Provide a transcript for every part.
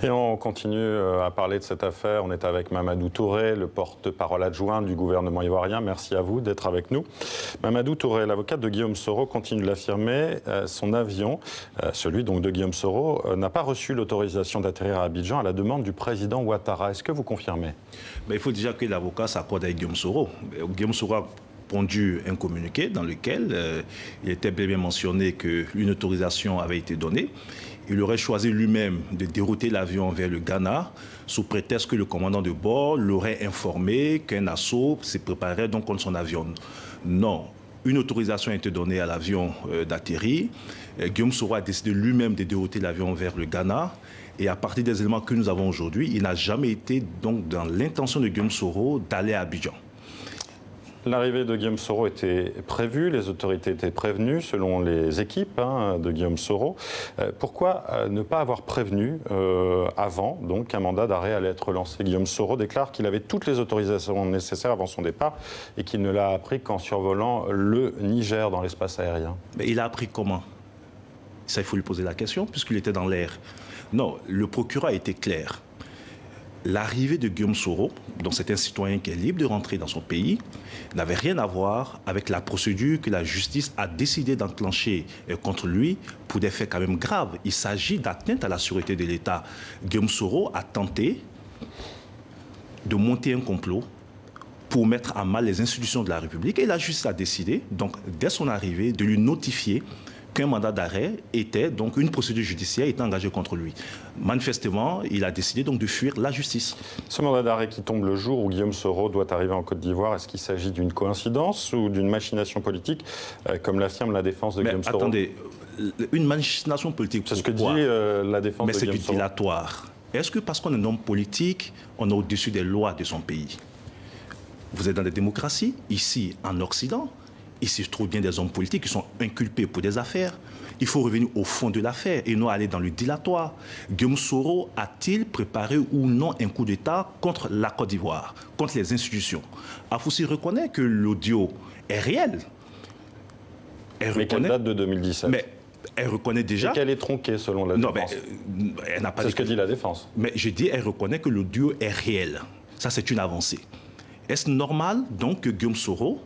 Et on continue à parler de cette affaire. On est avec Mamadou Touré, le porte-parole adjoint du gouvernement ivoirien. Merci à vous d'être avec nous. Mamadou Touré, l'avocate de Guillaume Soro, continue de l'affirmer. Son avion, celui donc de Guillaume Soro, n'a pas reçu l'autorisation d'atterrir à Abidjan à la demande du président Ouattara. Est-ce que vous confirmez? Il faut déjà que l'avocat s'accorde avec Guillaume Soro. Guillaume Soro a pondu un communiqué dans lequel il était bien mentionné qu'une autorisation avait été donnée. Il aurait choisi lui-même de dérouter l'avion vers le Ghana sous prétexte que le commandant de bord l'aurait informé qu'un assaut se préparait donc contre son avion. Non, une autorisation a été donnée à l'avion d'atterrir. Guillaume Soro a décidé lui-même de dérouter l'avion vers le Ghana. Et à partir des éléments que nous avons aujourd'hui, il n'a jamais été donc dans l'intention de Guillaume Soro d'aller à Abidjan. L'arrivée de Guillaume Soro était prévue, les autorités étaient prévenues selon les équipes de Guillaume Soro. Pourquoi ne pas avoir prévenu avant donc qu'un mandat d'arrêt allait être lancé? Guillaume Soro déclare qu'il avait toutes les autorisations nécessaires avant son départ et qu'il ne l'a appris qu'en survolant le Niger dans l'espace aérien. Mais il a appris comment? Ça, il faut lui poser la question puisqu'il était dans l'air. Non, le procureur a été clair. L'arrivée de Guillaume Soro, donc c'est un citoyen qui est libre de rentrer dans son pays, n'avait rien à voir avec la procédure que la justice a décidé d'enclencher contre lui pour des faits quand même graves. Il s'agit d'atteinte à la sûreté de l'État. Guillaume Soro a tenté de monter un complot pour mettre à mal les institutions de la République et la justice a décidé, donc dès son arrivée, de lui notifier qu'un mandat d'arrêt était, donc une procédure judiciaire était engagée contre lui. Manifestement, il a décidé donc de fuir la justice. Ce mandat d'arrêt qui tombe le jour où Guillaume Soro doit arriver en Côte d'Ivoire, est-ce qu'il s'agit d'une coïncidence ou d'une machination politique, comme l'affirme la défense de Guillaume Soro? Attendez, une machination politique, c'est ce que dit la défense de Guillaume Soro. Mais c'est du dilatoire. Est-ce que parce qu'on est un homme politique, on est au-dessus des lois de son pays? Vous êtes dans des démocraties, ici en Occident. Ici, se trouvent bien des hommes politiques qui sont inculpés pour des affaires. Il faut revenir au fond de l'affaire et non aller dans le dilatoire. Guillaume Soro a-t-il préparé ou non un coup d'État contre la Côte d'Ivoire, contre les institutions? Afoussi reconnaît que l'audio est réel. Mais qu'elle date de 2017. Mais elle reconnaît déjà... Et qu'elle est tronquée selon la défense. Elle n'a pas... C'est ce que dit la défense. Mais je dis, elle reconnaît que l'audio est réel. Ça, c'est une avancée. Est-ce normal, donc, que Guillaume Soro,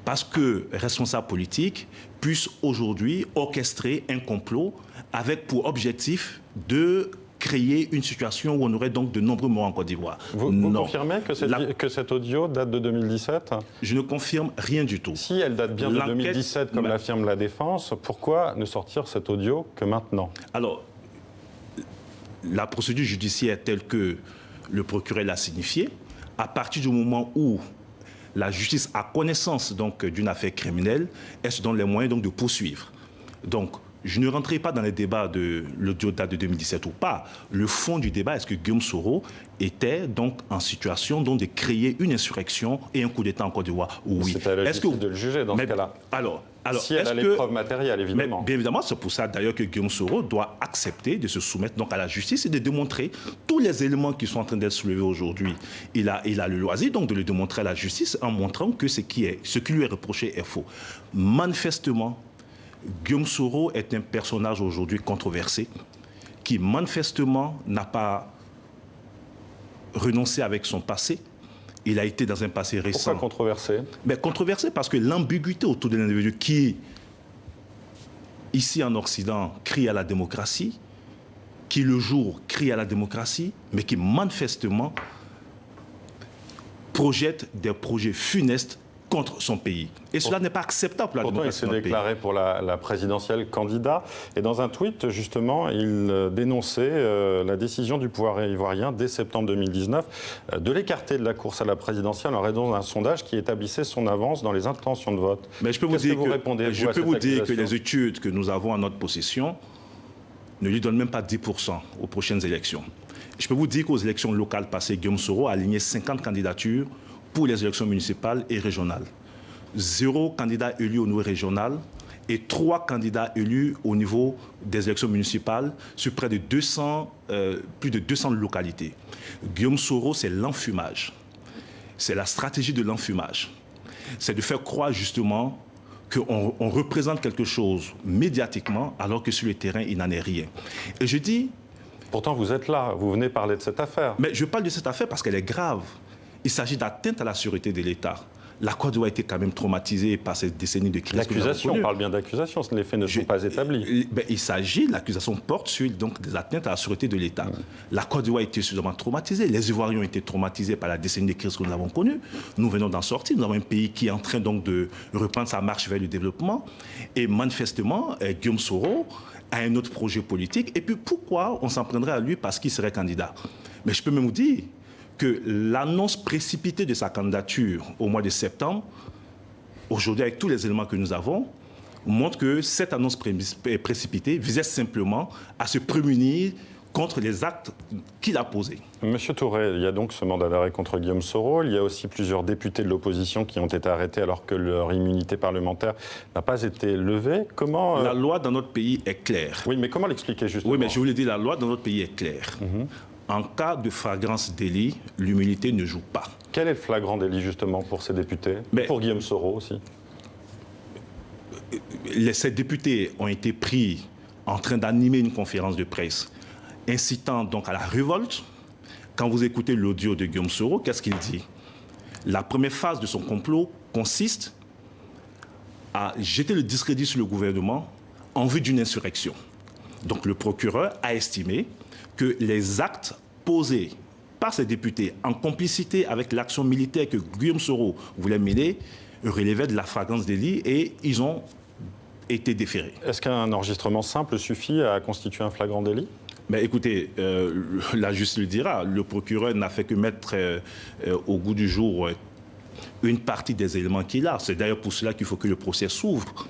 parce que responsable politique, puisse aujourd'hui orchestrer un complot avec pour objectif de créer une situation où on aurait donc de nombreux morts en Côte d'Ivoire? Vous confirmez que cet audio date de 2017? Je ne confirme rien du tout. Si elle date bien de 2017, comme l'affirme la défense, pourquoi ne sortir cet audio que maintenant? Alors, la procédure judiciaire telle que le procureur l'a signifiée, à partir du moment où la justice a connaissance d'une affaire criminelle, elle se donne les moyens donc, de poursuivre. Donc, je ne rentrerai pas dans les débats de l'audio date de 2017 ou pas. Le fond du débat, est-ce que Guillaume Soro était donc en situation donc, de créer une insurrection et un coup d'État en Côte d'Ivoire? Oui. C'est à la justice de le juger dans ce cas-là. Alors, si elle a les preuves matérielles, évidemment. Mais bien évidemment, c'est pour ça d'ailleurs que Guillaume Soro doit accepter de se soumettre donc à la justice et de démontrer tous les éléments qui sont en train d'être soulevés aujourd'hui. Il a le loisir donc de le démontrer à la justice en montrant que ce qui lui est reproché est faux. Manifestement, Guillaume Soro est un personnage aujourd'hui controversé qui manifestement n'a pas renoncé avec son passé. Il a été dans un passé récent. Pourquoi controversé? Mais controversé parce que l'ambiguïté autour de l'individu qui, ici en Occident, crie à la démocratie, qui le jour crie à la démocratie, mais qui manifestement projette des projets funestes contre son pays. Et cela n'est pas acceptable pour la démocratie. Pourtant, il s'est déclaré pour la présidentielle candidat. Et dans un tweet, justement, il dénonçait la décision du pouvoir ivoirien, dès septembre 2019, de l'écarter de la course à la présidentielle en raison d'un sondage qui établissait son avance dans les intentions de vote. Mais je peux vous dire que les études que nous avons en notre possession ne lui donnent même pas 10% aux prochaines élections. Je peux vous dire qu'aux élections locales passées, Guillaume Soro a aligné 50 candidatures pour les élections municipales et régionales. 0 candidat élu au niveau régional et 3 candidats élus au niveau des élections municipales sur près de 200, plus de 200 localités. Guillaume Soro, c'est l'enfumage. C'est la stratégie de l'enfumage. C'est de faire croire justement qu'on représente quelque chose médiatiquement alors que sur le terrain, il n'en est rien. Et je dis, Pourtant, vous êtes là, vous venez parler de cette affaire. Mais je parle de cette affaire parce qu'elle est grave. Il s'agit d'atteinte à la sûreté de l'État. La Côte d'Ivoire a été quand même traumatisée par cette décennie de crise. L'accusation, on parle bien d'accusation, les faits ne sont pas établis. Il s'agit, l'accusation porte sur donc, des atteintes à la sûreté de l'État. La Côte d'Ivoire a été suffisamment traumatisée. Les Ivoiriens ont été traumatisés par la décennie de crise que nous avons connue. Nous venons d'en sortir. Nous avons un pays qui est en train donc de reprendre sa marche vers le développement. Et manifestement, Guillaume Soro a un autre projet politique. Et puis pourquoi on s'en prendrait à lui parce qu'il serait candidat? Mais je peux même vous dire que l'annonce précipitée de sa candidature au mois de septembre, aujourd'hui avec tous les éléments que nous avons, montre que cette annonce précipitée visait simplement à se prémunir contre les actes qu'il a posés. Monsieur Touré, il y a donc ce mandat d'arrêt contre Guillaume Soro. Il y a aussi plusieurs députés de l'opposition qui ont été arrêtés alors que leur immunité parlementaire n'a pas été levée. Comment La loi dans notre pays est claire. Oui, mais comment l'expliquer justement? Oui, mais je vous l'ai dit, la loi dans notre pays est claire. En cas de flagrance délit, l'immunité ne joue pas. Quel est le flagrant délit justement pour ces députés? Pour Guillaume Soro aussi? Ces députés ont été pris en train d'animer une conférence de presse incitant donc à la révolte. Quand vous écoutez l'audio de Guillaume Soro, qu'est-ce qu'il dit? La première phase de son complot consiste à jeter le discrédit sur le gouvernement en vue d'une insurrection. Donc le procureur a estimé que les actes posés par ces députés en complicité avec l'action militaire que Guillaume Soro voulait mener relevaient de la flagrance délit et ils ont été déférés. Est-ce qu'un enregistrement simple suffit à constituer un flagrant délit? Mais écoutez, la justice le dira, le procureur n'a fait que mettre au goût du jour une partie des éléments qu'il a. C'est d'ailleurs pour cela qu'il faut que le procès s'ouvre.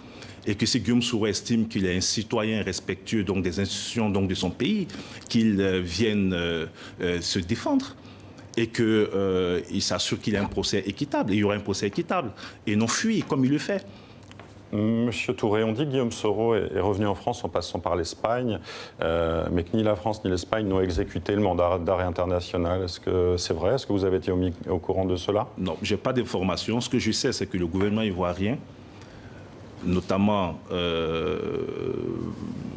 Et que si Guillaume Soro estime qu'il est un citoyen respectueux donc, des institutions donc, de son pays, qu'il vienne se défendre et qu'il s'assure qu'il y a un procès équitable. Et il y aura un procès équitable et non fui comme il le fait. Monsieur Touré, on dit que Guillaume Soro est revenu en France en passant par l'Espagne, mais que ni la France ni l'Espagne n'ont exécuté le mandat d'arrêt international. Est-ce que c'est vrai? Est-ce que vous avez été au courant de cela? Non, je n'ai pas d'informations. Ce que je sais, c'est que le gouvernement ivoirien, notamment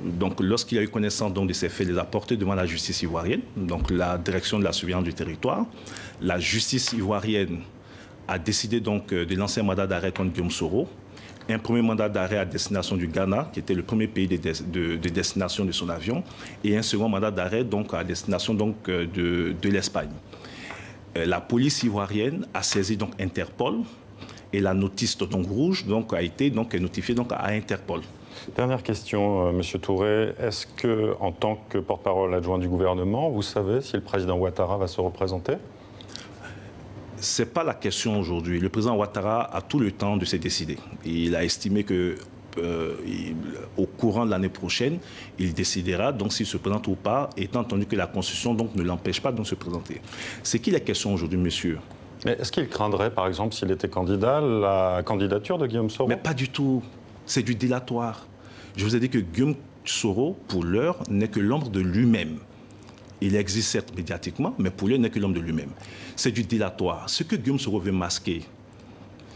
donc, lorsqu'il a eu connaissance donc, de ces faits, les a portés devant la justice ivoirienne, donc la direction de la surveillance du territoire. La justice ivoirienne a décidé donc, de lancer un mandat d'arrêt contre Guillaume Soro. Un premier mandat d'arrêt à destination du Ghana, qui était le premier pays de destination de son avion, et un second mandat d'arrêt donc, à destination donc, de l'Espagne. La police ivoirienne a saisi donc, Interpol, et la notice donc, rouge donc, a été donc, notifiée donc, à Interpol. Dernière question, Monsieur Touré. Est-ce que, en tant que porte-parole adjoint du gouvernement, vous savez si le président Ouattara va se représenter? Ce n'est pas la question aujourd'hui. Le président Ouattara a tout le temps de se décider. Il a estimé que au courant de l'année prochaine, il décidera donc s'il se présente ou pas, étant entendu que la Constitution donc, ne l'empêche pas de se présenter. C'est qui la question aujourd'hui, monsieur? Mais est-ce qu'il craindrait, par exemple, s'il était candidat, la candidature de Guillaume Soro? Mais pas du tout. C'est du dilatoire. Je vous ai dit que Guillaume Soro, pour l'heure, n'est que l'ombre de lui-même. Il existe certes médiatiquement, mais pour lui, il n'est que l'homme de lui-même. C'est du dilatoire. Ce que Guillaume Soro veut masquer,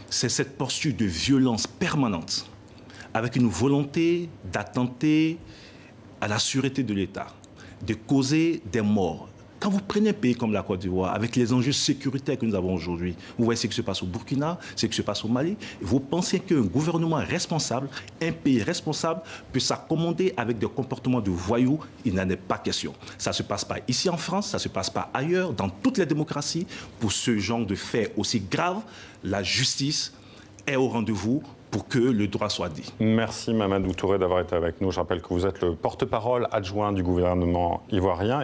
c'est cette posture de violence permanente, avec une volonté d'attenter à la sûreté de l'État, de causer des morts. Quand vous prenez un pays comme la Côte d'Ivoire, avec les enjeux sécuritaires que nous avons aujourd'hui, vous voyez ce qui se passe au Burkina, ce qui se passe au Mali, vous pensez qu'un gouvernement responsable, un pays responsable, peut s'accommoder avec des comportements de voyous? Il n'en est pas question. Ça ne se passe pas ici en France, ça ne se passe pas ailleurs, dans toutes les démocraties. Pour ce genre de faits aussi graves, la justice est au rendez-vous pour que le droit soit dit. Merci Mamadou Touré d'avoir été avec nous. Je rappelle que vous êtes le porte-parole adjoint du gouvernement ivoirien.